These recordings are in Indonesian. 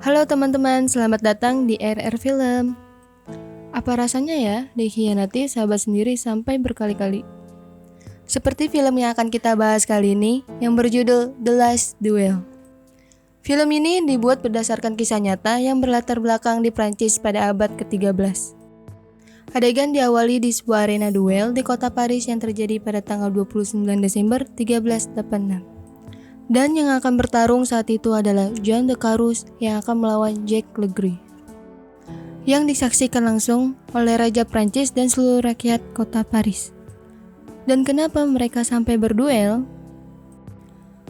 Halo teman-teman, selamat datang di RR Film. Apa rasanya ya dikhianati sahabat sendiri sampai berkali-kali? Seperti film yang akan kita bahas kali ini yang berjudul The Last Duel. Film ini dibuat berdasarkan kisah nyata yang berlatar belakang di Prancis pada abad ke-13. Adegan diawali di sebuah arena duel di kota Paris yang terjadi pada tanggal 29 Desember 1386. Dan yang akan bertarung saat itu adalah Jean de Carus yang akan melawan Jack Legree, yang disaksikan langsung oleh Raja Prancis dan seluruh rakyat kota Paris. Dan kenapa mereka sampai berduel?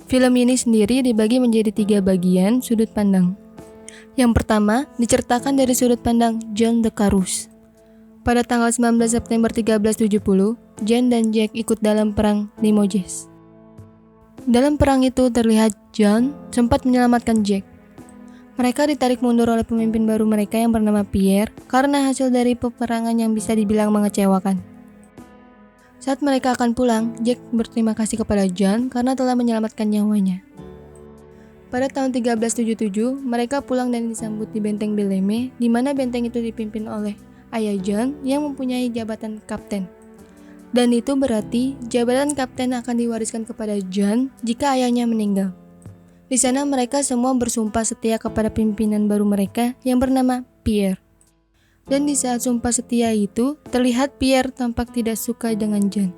Film ini sendiri dibagi menjadi 3 bagian sudut pandang. Yang pertama, diceritakan dari sudut pandang Jean de Carus. Pada tanggal 19 September 1370, Jean dan Jack ikut dalam perang Limoges. Dalam perang itu terlihat John sempat menyelamatkan Jack. Mereka ditarik mundur oleh pemimpin baru mereka yang bernama Pierre karena hasil dari peperangan yang bisa dibilang mengecewakan. Saat mereka akan pulang, Jack berterima kasih kepada John karena telah menyelamatkan nyawanya. Pada tahun 1377, mereka pulang dan disambut di benteng Beleme, di mana benteng itu dipimpin oleh ayah John yang mempunyai jabatan kapten. Dan itu berarti jabatan kapten akan diwariskan kepada John jika ayahnya meninggal. Di sana mereka semua bersumpah setia kepada pimpinan baru mereka yang bernama Pierre. Dan di saat sumpah setia itu, terlihat Pierre tampak tidak suka dengan John.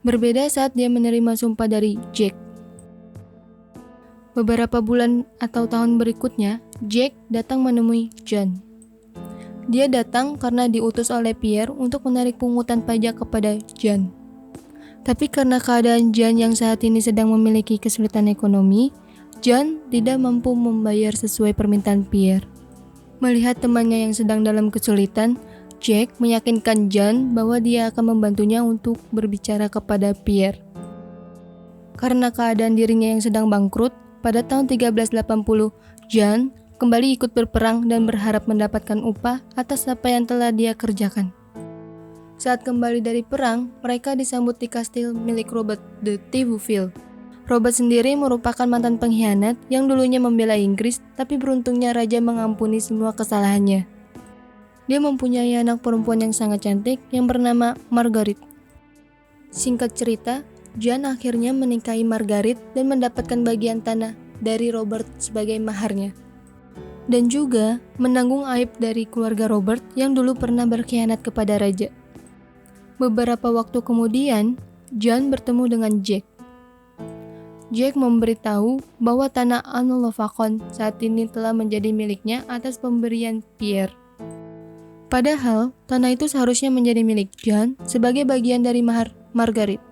Berbeda saat dia menerima sumpah dari Jack. Beberapa bulan atau tahun berikutnya, Jack datang menemui John. Dia datang karena diutus oleh Pierre untuk menarik pungutan pajak kepada John. Tapi karena keadaan John yang saat ini sedang memiliki kesulitan ekonomi, John tidak mampu membayar sesuai permintaan Pierre. Melihat temannya yang sedang dalam kesulitan, Jack meyakinkan John bahwa dia akan membantunya untuk berbicara kepada Pierre. Karena keadaan dirinya yang sedang bangkrut, pada tahun 1380, John kembali ikut berperang dan berharap mendapatkan upah atas apa yang telah dia kerjakan. Saat kembali dari perang, mereka disambut di kastil milik Robert de Thibouville. Robert sendiri merupakan mantan pengkhianat yang dulunya membela Inggris, tapi beruntungnya raja mengampuni semua kesalahannya. Dia mempunyai anak perempuan yang sangat cantik yang bernama Margaret. Singkat cerita, John akhirnya menikahi Margaret dan mendapatkan bagian tanah dari Robert sebagai maharnya. Dan juga menanggung aib dari keluarga Robert yang dulu pernah berkhianat kepada raja. Beberapa waktu kemudian, John bertemu dengan Jack. Jack memberitahu bahwa tanah Anon-le-Facon saat ini telah menjadi miliknya atas pemberian Pierre. Padahal, tanah itu seharusnya menjadi milik John sebagai bagian dari mahar Margaret.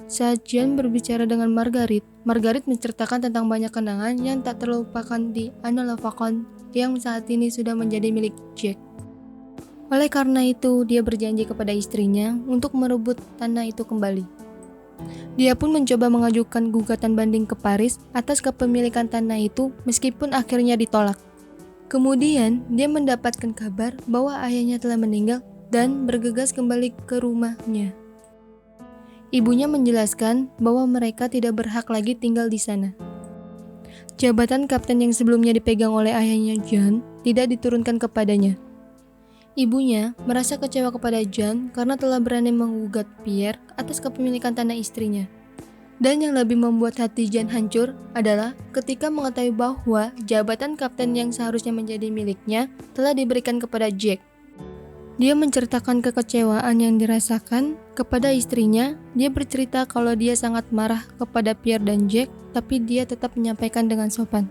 Saat John berbicara dengan Margaret menceritakan tentang banyak kenangan yang tak terlupakan di Anon-le-Facon yang saat ini sudah menjadi milik Jack. Oleh karena itu, dia berjanji kepada istrinya untuk merebut tanah itu kembali. Dia pun mencoba mengajukan gugatan banding ke Paris atas kepemilikan tanah itu meskipun akhirnya ditolak. Kemudian, dia mendapatkan kabar bahwa ayahnya telah meninggal dan bergegas kembali ke rumahnya. Ibunya menjelaskan bahwa mereka tidak berhak lagi tinggal di sana. Jabatan kapten yang sebelumnya dipegang oleh ayahnya John tidak diturunkan kepadanya. Ibunya merasa kecewa kepada John karena telah berani menggugat Pierre atas kepemilikan tanah istrinya. Dan yang lebih membuat hati John hancur adalah ketika mengetahui bahwa jabatan kapten yang seharusnya menjadi miliknya telah diberikan kepada Jack. Dia menceritakan kekecewaan yang dirasakan kepada istrinya. Dia bercerita kalau dia sangat marah kepada Pierre dan Jack, tapi dia tetap menyampaikan dengan sopan.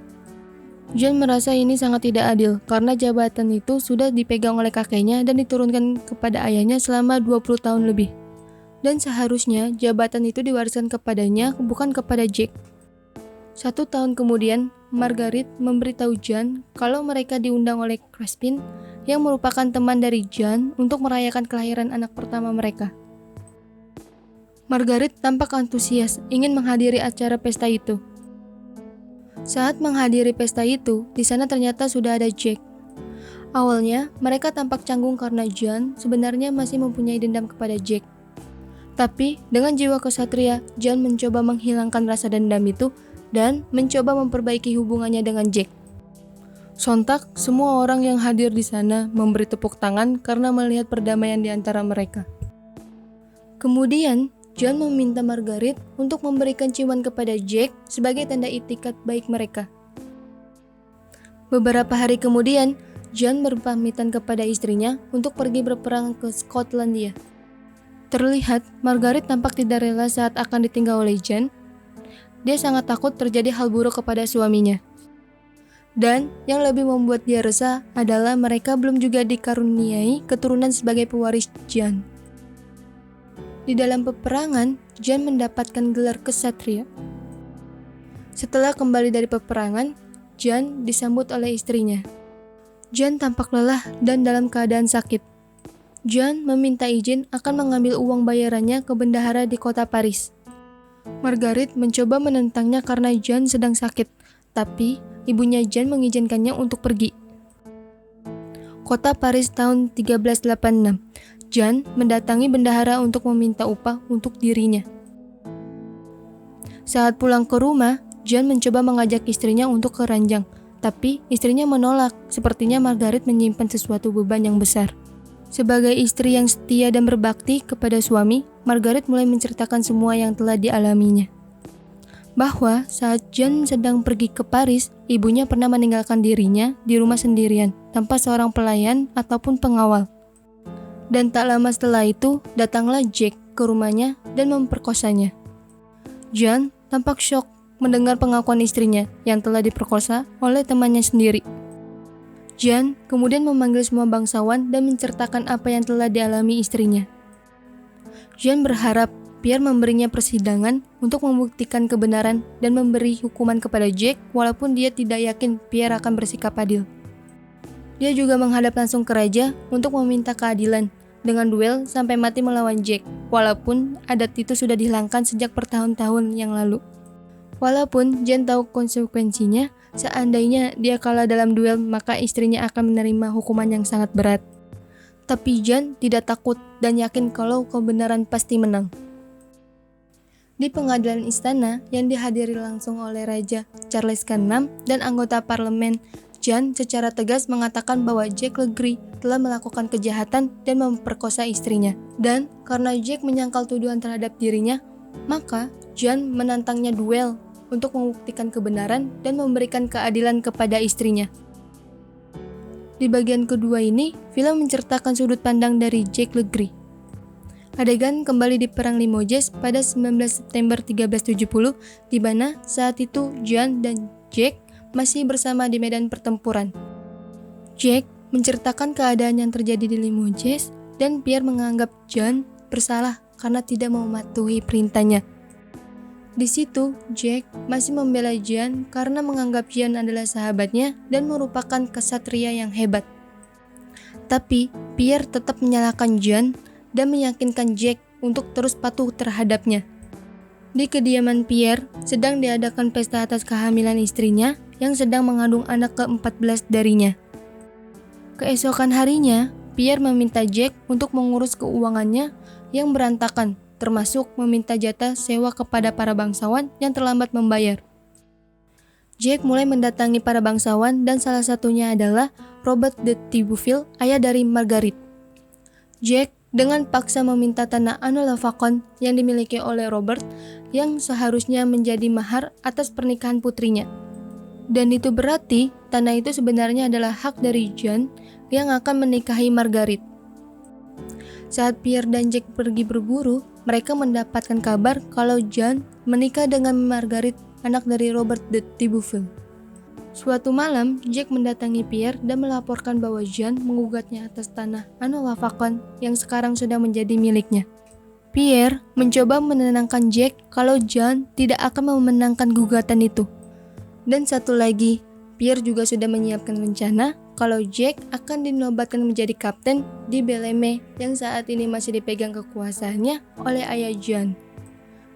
John merasa ini sangat tidak adil karena jabatan itu sudah dipegang oleh kakeknya dan diturunkan kepada ayahnya selama 20 tahun lebih. Dan seharusnya jabatan itu diwariskan kepadanya, bukan kepada Jack. 1 tahun kemudian, Margaret memberitahu John kalau mereka diundang oleh Crespin yang merupakan teman dari John untuk merayakan kelahiran anak pertama mereka. Margaret tampak antusias ingin menghadiri acara pesta itu. Saat menghadiri pesta itu, di sana ternyata sudah ada Jack. Awalnya, mereka tampak canggung karena John sebenarnya masih mempunyai dendam kepada Jack. Tapi, dengan jiwa kesatria, John mencoba menghilangkan rasa dendam itu dan mencoba memperbaiki hubungannya dengan Jack. Sontak, semua orang yang hadir di sana memberi tepuk tangan karena melihat perdamaian di antara mereka. Kemudian, John meminta Margaret untuk memberikan ciuman kepada Jack sebagai tanda itikat baik mereka. Beberapa hari kemudian, John berpamitan kepada istrinya untuk pergi berperang ke Skotlandia. Terlihat, Margaret tampak tidak rela saat akan ditinggal oleh John. Dia sangat takut terjadi hal buruk kepada suaminya. Dan yang lebih membuat dia resah adalah mereka belum juga dikaruniai keturunan sebagai pewaris John. Di dalam peperangan, John mendapatkan gelar kesatria. Setelah kembali dari peperangan, John disambut oleh istrinya. John tampak lelah dan dalam keadaan sakit. John meminta izin akan mengambil uang bayarannya ke bendahara di kota Paris. Margaret mencoba menentangnya karena John sedang sakit, tapi ibunya John mengizinkannya untuk pergi. Kota Paris tahun 1386. John mendatangi bendahara untuk meminta upah untuk dirinya. Saat pulang ke rumah, John mencoba mengajak istrinya untuk ke ranjang, tapi istrinya menolak. Sepertinya Margaret menyimpan sesuatu beban yang besar. Sebagai istri yang setia dan berbakti kepada suami, Margaret mulai menceritakan semua yang telah dialaminya. Bahwa saat John sedang pergi ke Paris, ibunya pernah meninggalkan dirinya di rumah sendirian, tanpa seorang pelayan ataupun pengawal. Dan tak lama setelah itu, datanglah Jack ke rumahnya dan memperkosanya. John tampak syok mendengar pengakuan istrinya yang telah diperkosa oleh temannya sendiri. John kemudian memanggil semua bangsawan dan menceritakan apa yang telah dialami istrinya. John berharap Pierre memberinya persidangan untuk membuktikan kebenaran dan memberi hukuman kepada Jack walaupun dia tidak yakin Pierre akan bersikap adil. Dia juga menghadap langsung ke raja untuk meminta keadilan dengan duel sampai mati melawan Jack, walaupun adat itu sudah dihilangkan sejak bertahun-tahun yang lalu. Walaupun John tahu konsekuensinya, seandainya dia kalah dalam duel maka istrinya akan menerima hukuman yang sangat berat. Tapi John tidak takut dan yakin kalau kebenaran pasti menang. Di pengadilan istana yang dihadiri langsung oleh Raja Charles ke-6 dan anggota parlemen, John secara tegas mengatakan bahwa Jack Legree telah melakukan kejahatan dan memperkosa istrinya. Dan karena Jack menyangkal tuduhan terhadap dirinya, maka John menantangnya duel untuk membuktikan kebenaran dan memberikan keadilan kepada istrinya. Di bagian kedua ini, film menceritakan sudut pandang dari Jack Legree. Adegan kembali di Perang Limoges pada 19 September 1370, di mana saat itu John dan Jack masih bersama di medan pertempuran. Jack menceritakan keadaan yang terjadi di Limoges dan Pierre menganggap John bersalah karena tidak mematuhi perintahnya. Di situ, Jack masih membela John karena menganggap John adalah sahabatnya dan merupakan kesatria yang hebat. Tapi Pierre tetap menyalahkan John dan meyakinkan Jack untuk terus patuh terhadapnya. Di kediaman Pierre, sedang diadakan pesta atas kehamilan istrinya yang sedang mengandung anak ke-14 darinya. Keesokan harinya, Pierre meminta Jack untuk mengurus keuangannya yang berantakan, termasuk meminta jatah sewa kepada para bangsawan yang terlambat membayar. Jack mulai mendatangi para bangsawan dan salah satunya adalah Robert de Thibouville, ayah dari Margaret. Jack dengan paksa meminta tanah Anne-la-Facon yang dimiliki oleh Robert yang seharusnya menjadi mahar atas pernikahan putrinya. Dan itu berarti tanah itu sebenarnya adalah hak dari John yang akan menikahi Margaret. Saat Pierre dan Jack pergi berburu, mereka mendapatkan kabar kalau John menikah dengan Margaret, anak dari Robert de Thibouville. Suatu malam, Jack mendatangi Pierre dan melaporkan bahwa John menggugatnya atas tanah Anne-la-Facon yang sekarang sudah menjadi miliknya. Pierre mencoba menenangkan Jack kalau John tidak akan memenangkan gugatan itu. Dan satu lagi, Pierre juga sudah menyiapkan rencana kalau Jack akan dinobatkan menjadi kapten di Bellemeade yang saat ini masih dipegang kekuasaannya oleh ayah John.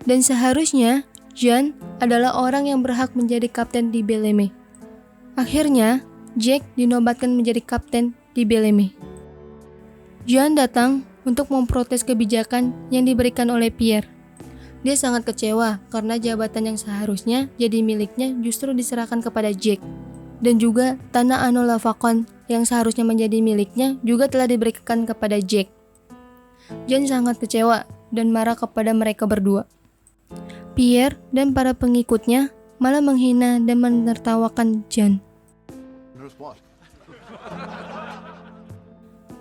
Dan seharusnya, John adalah orang yang berhak menjadi kapten di Bellemeade. Akhirnya, Jack dinobatkan menjadi kapten di Bellemeade. John datang untuk memprotes kebijakan yang diberikan oleh Pierre. Dia sangat kecewa karena jabatan yang seharusnya jadi miliknya justru diserahkan kepada Jack. dan juga tanah Anola Fakon yang seharusnya menjadi miliknya juga telah diberikan kepada Jack. John sangat kecewa dan marah kepada mereka berdua. Pierre dan para pengikutnya malah menghina dan menertawakan John.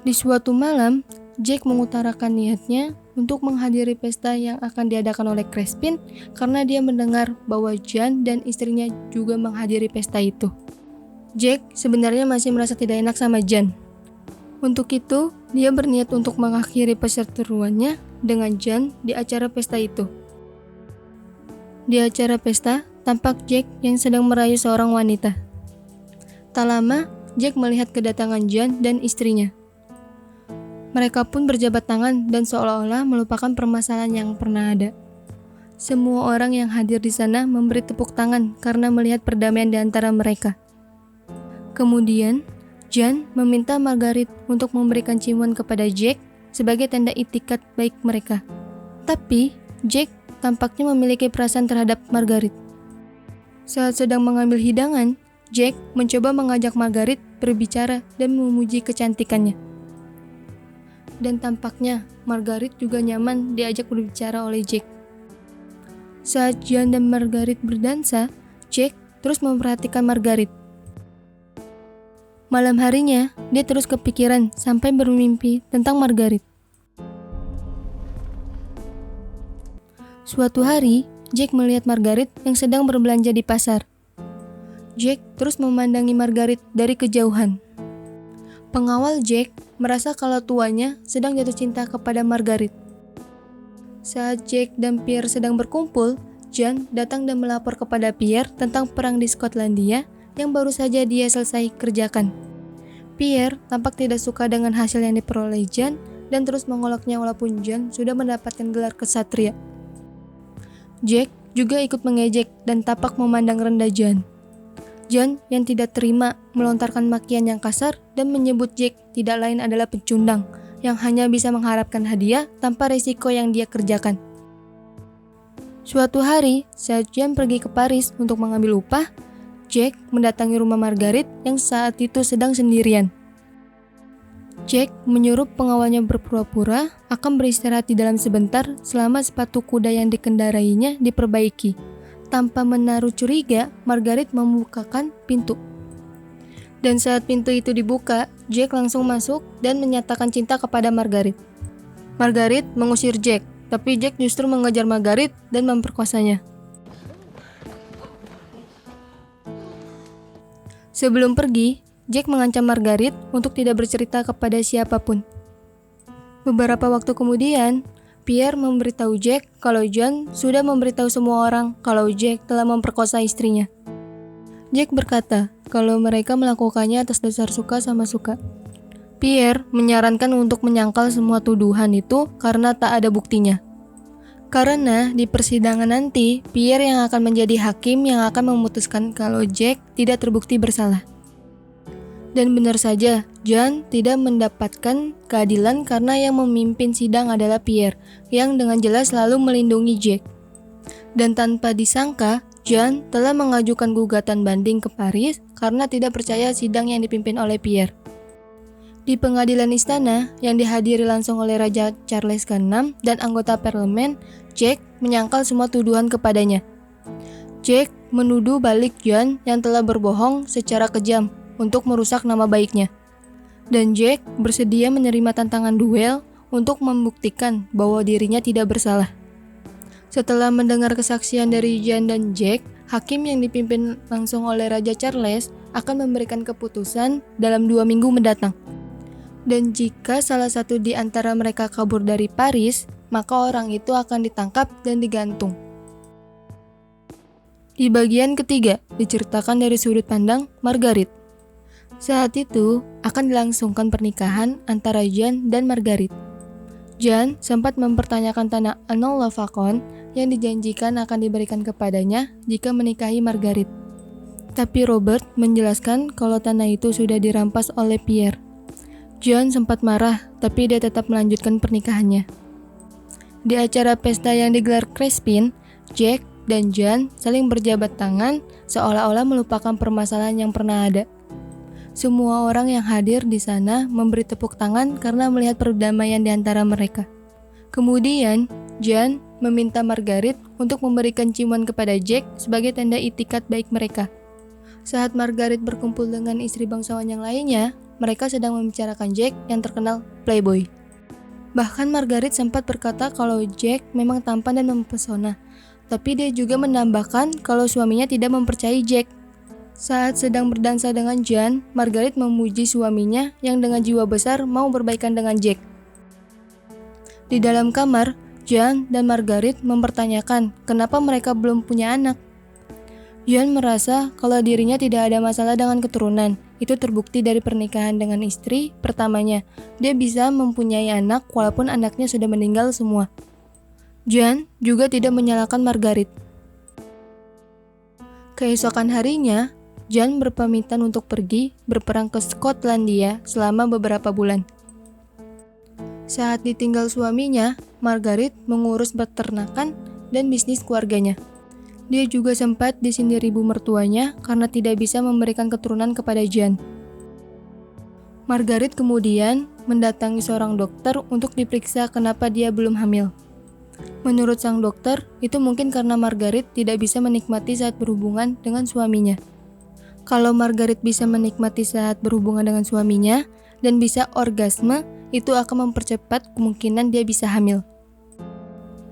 Di suatu malam, Jack mengutarakan niatnya untuk menghadiri pesta yang akan diadakan oleh Crespin karena dia mendengar bahwa John dan istrinya juga menghadiri pesta itu. Jack sebenarnya masih merasa tidak enak sama John. Untuk itu, dia berniat untuk mengakhiri perseteruannya dengan John di acara pesta itu. Di acara pesta, tampak Jack yang sedang merayu seorang wanita. Tak lama, Jack melihat kedatangan John dan istrinya. Mereka pun berjabat tangan dan seolah-olah melupakan permasalahan yang pernah ada. Semua orang yang hadir di sana memberi tepuk tangan karena melihat perdamaian di antara mereka. Kemudian, John meminta Margaret untuk memberikan ciuman kepada Jack sebagai tanda itikat baik mereka. Tapi, Jack tampaknya memiliki perasaan terhadap Margaret. Saat sedang mengambil hidangan, Jack mencoba mengajak Margaret berbicara dan memuji kecantikannya. Dan tampaknya Margaret juga nyaman diajak berbicara oleh Jack. Saat John dan Margaret berdansa, Jack terus memperhatikan Margaret. Malam harinya, dia terus kepikiran sampai bermimpi tentang Margaret. Suatu hari, Jack melihat Margaret yang sedang berbelanja di pasar. Jack terus memandangi Margaret dari kejauhan. Pengawal Jack merasa kalau tuannya sedang jatuh cinta kepada Margaret. Saat Jack dan Pierre sedang berkumpul, John datang dan melapor kepada Pierre tentang perang di Skotlandia yang baru saja dia selesai kerjakan. Pierre tampak tidak suka dengan hasil yang diperoleh John dan terus mengoloknya walaupun John sudah mendapatkan gelar kesatria. Jack juga ikut mengejek dan tampak memandang rendah John. John yang tidak terima melontarkan makian yang kasar dan menyebut Jack tidak lain adalah pecundang yang hanya bisa mengharapkan hadiah tanpa risiko yang dia kerjakan. Suatu hari, saat John pergi ke Paris untuk mengambil upah, Jack mendatangi rumah Margaret yang saat itu sedang sendirian. Jack menyuruh pengawalnya berpura-pura akan beristirahat di dalam sebentar selama sepatu kuda yang dikendarainya diperbaiki. Tanpa menaruh curiga, Margaret membukakan pintu. Dan saat pintu itu dibuka, Jack langsung masuk dan menyatakan cinta kepada Margaret. Margaret mengusir Jack, tapi Jack justru mengejar Margaret dan memperkosanya. Sebelum pergi, Jack mengancam Margaret untuk tidak bercerita kepada siapapun. Beberapa waktu kemudian, Pierre memberitahu Jack kalau John sudah memberitahu semua orang kalau Jack telah memperkosa istrinya. Jack berkata kalau mereka melakukannya atas dasar suka sama suka. Pierre menyarankan untuk menyangkal semua tuduhan itu karena tak ada buktinya. Karena di persidangan nanti, Pierre yang akan menjadi hakim yang akan memutuskan kalau Jack tidak terbukti bersalah. Dan benar saja, John tidak mendapatkan keadilan karena yang memimpin sidang adalah Pierre, yang dengan jelas selalu melindungi Jack. Dan tanpa disangka, John telah mengajukan gugatan banding ke Paris karena tidak percaya sidang yang dipimpin oleh Pierre. Di pengadilan istana, yang dihadiri langsung oleh Raja Charles ke-6 dan anggota parlemen, Jack menyangkal semua tuduhan kepadanya. Jack menuduh balik John yang telah berbohong secara kejam untuk merusak nama baiknya. Dan Jack bersedia menerima tantangan duel untuk membuktikan bahwa dirinya tidak bersalah. Setelah mendengar kesaksian dari John dan Jack, hakim yang dipimpin langsung oleh Raja Charles akan memberikan keputusan dalam 2 minggu mendatang. Dan jika salah satu di antara mereka kabur dari Paris, maka orang itu akan ditangkap dan digantung. Di bagian ketiga, diceritakan dari sudut pandang Margaret. Saat itu, akan dilangsungkan pernikahan antara John dan Margaret. John sempat mempertanyakan tanah Anola Fakon yang dijanjikan akan diberikan kepadanya jika menikahi Margaret. Tapi Robert menjelaskan kalau tanah itu sudah dirampas oleh Pierre. John sempat marah, tapi dia tetap melanjutkan pernikahannya. Di acara pesta yang digelar Crespin, Jack dan Jan saling berjabat tangan seolah-olah melupakan permasalahan yang pernah ada. Semua orang yang hadir di sana memberi tepuk tangan karena melihat perdamaian di antara mereka. Kemudian, Jan meminta Margaret untuk memberikan ciuman kepada Jack sebagai tanda itikat baik mereka. Saat Margaret berkumpul dengan istri bangsawan yang lainnya, mereka sedang membicarakan Jack yang terkenal playboy. Bahkan Margaret sempat berkata kalau Jack memang tampan dan mempesona, tapi dia juga menambahkan kalau suaminya tidak mempercayai Jack. Saat sedang berdansa dengan Jan, Margaret memuji suaminya yang dengan jiwa besar mau berbaikan dengan Jack. Di dalam kamar, Jan dan Margaret mempertanyakan kenapa mereka belum punya anak. Jan merasa kalau dirinya tidak ada masalah dengan keturunan. Itu terbukti dari pernikahan dengan istri pertamanya. Dia bisa mempunyai anak walaupun anaknya sudah meninggal semua. Jan juga tidak menyalahkan Margaret. Keesokan harinya, Jan berpamitan untuk pergi berperang ke Skotlandia selama beberapa bulan. Saat ditinggal suaminya, Margaret mengurus peternakan dan bisnis keluarganya. Dia juga sempat disindir ibu mertuanya karena tidak bisa memberikan keturunan kepada Jan. Margaret kemudian mendatangi seorang dokter untuk diperiksa kenapa dia belum hamil. Menurut sang dokter, itu mungkin karena Margaret tidak bisa menikmati saat berhubungan dengan suaminya. Kalau Margaret bisa menikmati saat berhubungan dengan suaminya dan bisa orgasme, itu akan mempercepat kemungkinan dia bisa hamil.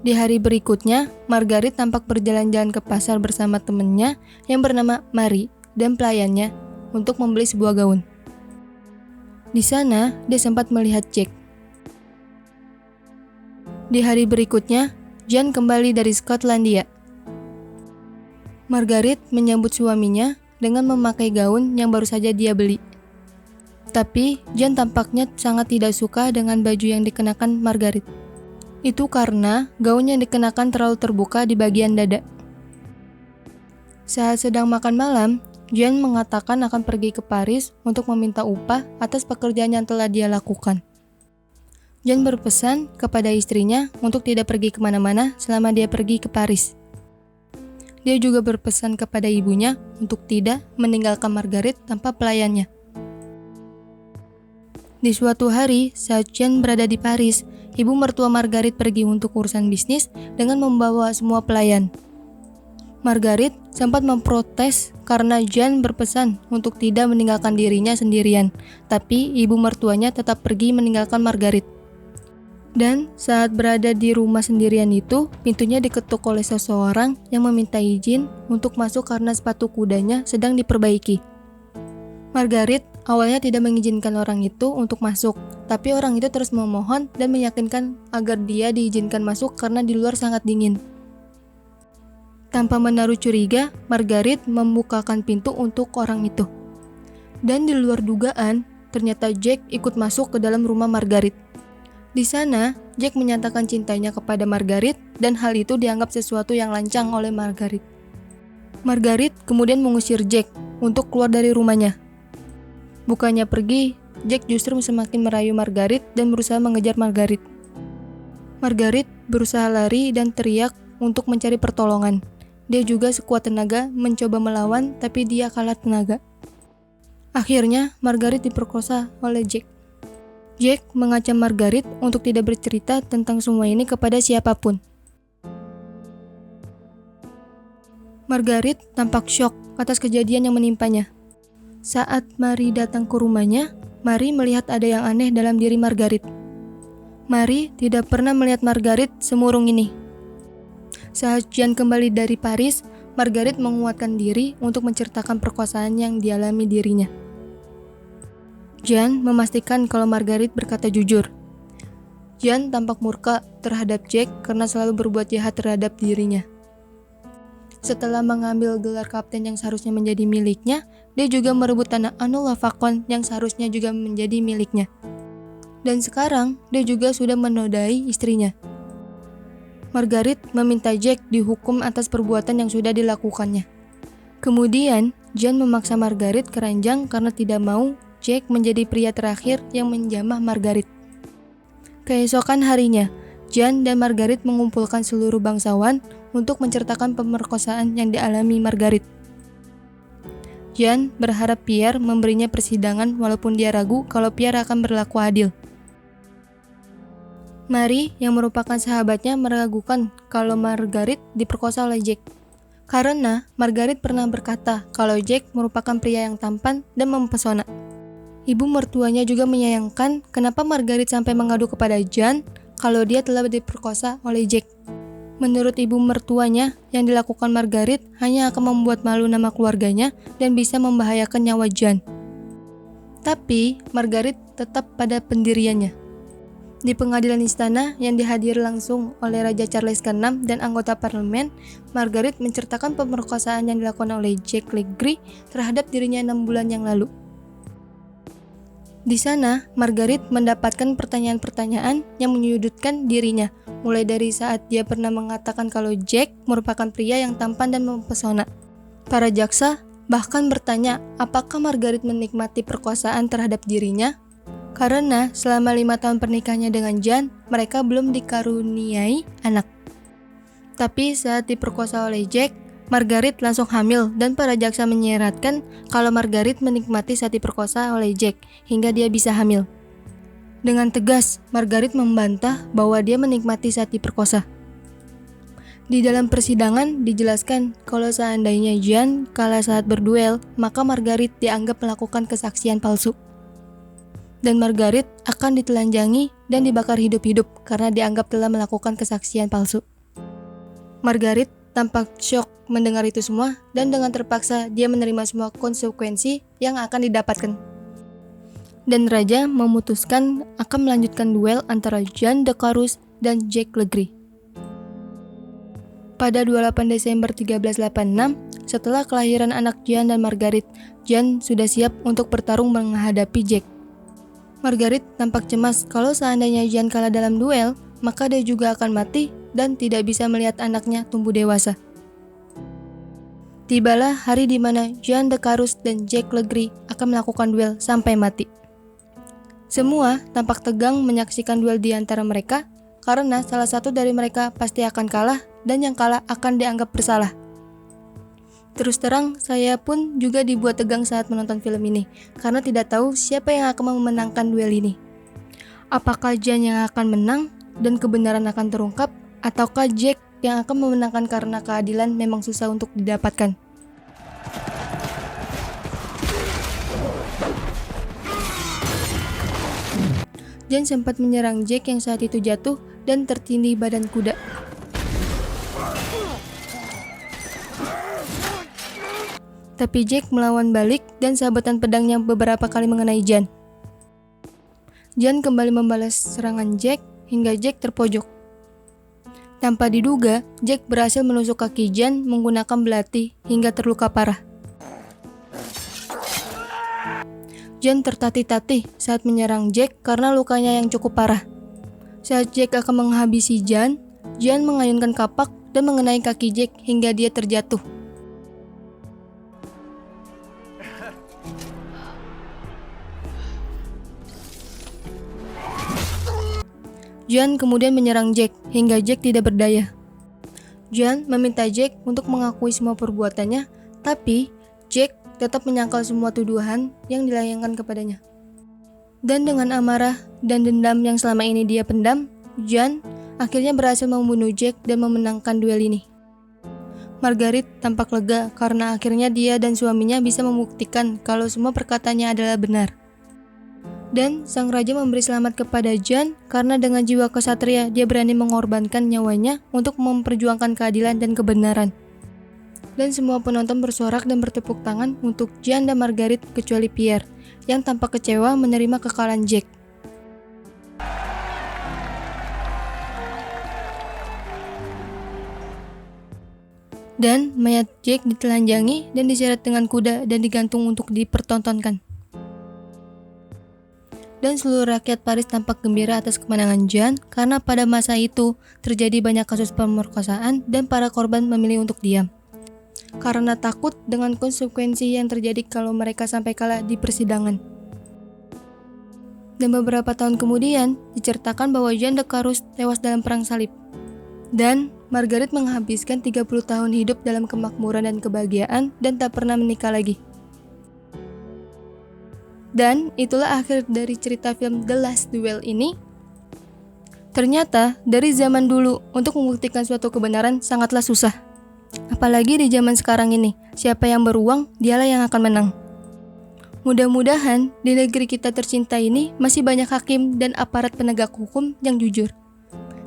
Di hari berikutnya, Margaret tampak berjalan-jalan ke pasar bersama temannya yang bernama Mary dan pelayannya untuk membeli sebuah gaun. Di sana, dia sempat melihat Jack. Di hari berikutnya, Jan kembali dari Skotlandia. Margaret menyambut suaminya dengan memakai gaun yang baru saja dia beli. Tapi, Jan tampaknya sangat tidak suka dengan baju yang dikenakan Margaret. Itu karena gaun yang dikenakan terlalu terbuka di bagian dada. Saat sedang makan malam, Jan mengatakan akan pergi ke Paris untuk meminta upah atas pekerjaan yang telah dia lakukan. Jan berpesan kepada istrinya untuk tidak pergi kemana-mana selama dia pergi ke Paris. Dia juga berpesan kepada ibunya untuk tidak meninggalkan Margaret tanpa pelayannya. Di suatu hari, saat Jan berada di Paris, ibu mertua Margaret pergi untuk urusan bisnis dengan membawa semua pelayan. Margaret sempat memprotes karena Jan berpesan untuk tidak meninggalkan dirinya sendirian, tapi ibu mertuanya tetap pergi meninggalkan Margaret. Dan saat berada di rumah sendirian itu, pintunya diketuk oleh seseorang yang meminta izin untuk masuk karena sepatu kudanya sedang diperbaiki. Margaret awalnya tidak mengizinkan orang itu untuk masuk, tapi orang itu terus memohon dan meyakinkan agar dia diizinkan masuk karena di luar sangat dingin. Tanpa menaruh curiga, Margaret membukakan pintu untuk orang itu. Dan di luar dugaan, ternyata Jack ikut masuk ke dalam rumah Margaret. Di sana, Jack menyatakan cintanya kepada Margaret dan hal itu dianggap sesuatu yang lancang oleh Margaret. Margaret kemudian mengusir Jack untuk keluar dari rumahnya. Bukannya pergi, Jack justru semakin merayu Margaret dan berusaha mengejar Margaret. Margaret berusaha lari dan teriak untuk mencari pertolongan. Dia juga sekuat tenaga mencoba melawan, tapi dia kalah tenaga. Akhirnya, Margaret diperkosa oleh Jack. Jack mengancam Margaret untuk tidak bercerita tentang semua ini kepada siapapun. Margaret tampak syok atas kejadian yang menimpanya. Saat Mary datang ke rumahnya, Mary melihat ada yang aneh dalam diri Margaret. Mary tidak pernah melihat Margaret semurung ini. Saat Jan kembali dari Paris, Margaret menguatkan diri untuk menceritakan perkosaan yang dialami dirinya. Jan memastikan kalau Margaret berkata jujur. Jan tampak murka terhadap Jack karena selalu berbuat jahat terhadap dirinya. Setelah mengambil gelar kapten yang seharusnya menjadi miliknya, dia juga merebut tanah Anula Fakon yang seharusnya juga menjadi miliknya. Dan sekarang, dia juga sudah menodai istrinya. Margaret meminta Jack dihukum atas perbuatan yang sudah dilakukannya. Kemudian, Jan memaksa Margaret ke ranjang karena tidak mau Jack menjadi pria terakhir yang menjamah Margaret. Keesokan harinya, Jan dan Margaret mengumpulkan seluruh bangsawan untuk menceritakan pemerkosaan yang dialami Margaret. Jan berharap Pierre memberinya persidangan walaupun dia ragu kalau Pierre akan berlaku adil. Marie yang merupakan sahabatnya meragukan kalau Margaret diperkosa oleh Jack. Karena Margaret pernah berkata kalau Jack merupakan pria yang tampan dan mempesona. Ibu mertuanya juga menyayangkan kenapa Margaret sampai mengadu kepada Jan kalau dia telah diperkosa oleh Jack. Menurut ibu mertuanya, yang dilakukan Margaret hanya akan membuat malu nama keluarganya dan bisa membahayakan nyawa Jan. Tapi, Margaret tetap pada pendiriannya. Di pengadilan istana yang dihadiri langsung oleh Raja Charles ke-6 dan anggota parlemen, Margaret menceritakan pemerkosaan yang dilakukan oleh Jack Legree terhadap dirinya 6 bulan yang lalu. Di sana, Margaret mendapatkan pertanyaan-pertanyaan yang menyudutkan dirinya, mulai dari saat dia pernah mengatakan kalau Jack merupakan pria yang tampan dan mempesona. Para jaksa bahkan bertanya apakah Margaret menikmati perkosaan terhadap dirinya, karena selama 5 tahun pernikahannya dengan Jan, mereka belum dikaruniai anak. Tapi saat diperkosa oleh Jack, Margaret langsung hamil dan para jaksa menyiratkan kalau Margaret menikmati saat diperkosa oleh Jack hingga dia bisa hamil. Dengan tegas, Margaret membantah bahwa dia menikmati saat diperkosa. Di dalam persidangan dijelaskan kalau seandainya Jan kalah saat berduel, maka Margaret dianggap melakukan kesaksian palsu. Dan Margaret akan ditelanjangi dan dibakar hidup-hidup karena dianggap telah melakukan kesaksian palsu. Margaret tampak syok mendengar itu semua dan dengan terpaksa dia menerima semua konsekuensi yang akan didapatkan. Dan Raja memutuskan akan melanjutkan duel antara Jean de Carus dan Jack Legree. Pada 28 Desember 1386, setelah kelahiran anak Jean dan Margaret, Jean sudah siap untuk bertarung menghadapi Jack. Margaret tampak cemas kalau seandainya Jean kalah dalam duel, maka dia juga akan mati dan tidak bisa melihat anaknya tumbuh dewasa. Tibalah hari di mana Jean de Carus dan Jack Legree akan melakukan duel sampai mati. Semua tampak tegang menyaksikan duel di antara mereka karena salah satu dari mereka pasti akan kalah dan yang kalah akan dianggap bersalah. Terus terang, saya pun juga dibuat tegang saat menonton film ini karena tidak tahu siapa yang akan memenangkan duel ini. Apakah Jean yang akan menang dan kebenaran akan terungkap, ataukah Jack yang akan memenangkan karena keadilan memang susah untuk didapatkan? Jean sempat menyerang Jack yang saat itu jatuh dan tertindih badan kuda. Tapi Jack melawan balik dan sabetan pedangnya beberapa kali mengenai Jean. Jean kembali membalas serangan Jack hingga Jack terpojok. Tanpa diduga, Jack berhasil menusuk kaki Jean menggunakan belati hingga terluka parah. Jean tertatih-tatih saat menyerang Jack karena lukanya yang cukup parah. Saat Jack akan menghabisi Jean mengayunkan kapak dan mengenai kaki Jack hingga dia terjatuh. Jean kemudian menyerang Jack hingga Jack tidak berdaya. Jean meminta Jack untuk mengakui semua perbuatannya, tapi Jack tetap menyangkal semua tuduhan yang dilayangkan kepadanya. Dan dengan amarah dan dendam yang selama ini dia pendam, Jean akhirnya berhasil membunuh Jack dan memenangkan duel ini. Margaret tampak lega karena akhirnya dia dan suaminya bisa membuktikan kalau semua perkataannya adalah benar. Dan sang raja memberi selamat kepada Jean karena dengan jiwa kesatria dia berani mengorbankan nyawanya untuk memperjuangkan keadilan dan kebenaran. Dan semua penonton bersorak dan bertepuk tangan untuk Jean dan Margaret kecuali Pierre yang tampak kecewa menerima kekalahan Jack. Dan mayat Jack ditelanjangi dan diseret dengan kuda dan digantung untuk dipertontonkan. Dan seluruh rakyat Paris tampak gembira atas kemenangan Jean karena pada masa itu terjadi banyak kasus pemerkosaan dan para korban memilih untuk diam. Karena takut dengan konsekuensi yang terjadi kalau mereka sampai kalah di persidangan. Dan beberapa tahun kemudian, diceritakan bahwa Jeanne d'Arc tewas dalam perang salib. Dan Margaret menghabiskan 30 tahun hidup dalam kemakmuran dan kebahagiaan dan tak pernah menikah lagi. Dan itulah akhir dari cerita film The Last Duel ini. Ternyata dari zaman dulu untuk membuktikan suatu kebenaran sangatlah susah. Apalagi di zaman sekarang ini, siapa yang beruang, dialah yang akan menang. Mudah-mudahan di negeri kita tercinta ini masih banyak hakim dan aparat penegak hukum yang jujur.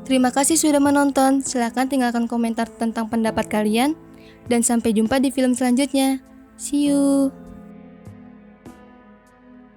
Terima kasih sudah menonton, silakan tinggalkan komentar tentang pendapat kalian, dan sampai jumpa di film selanjutnya. See you!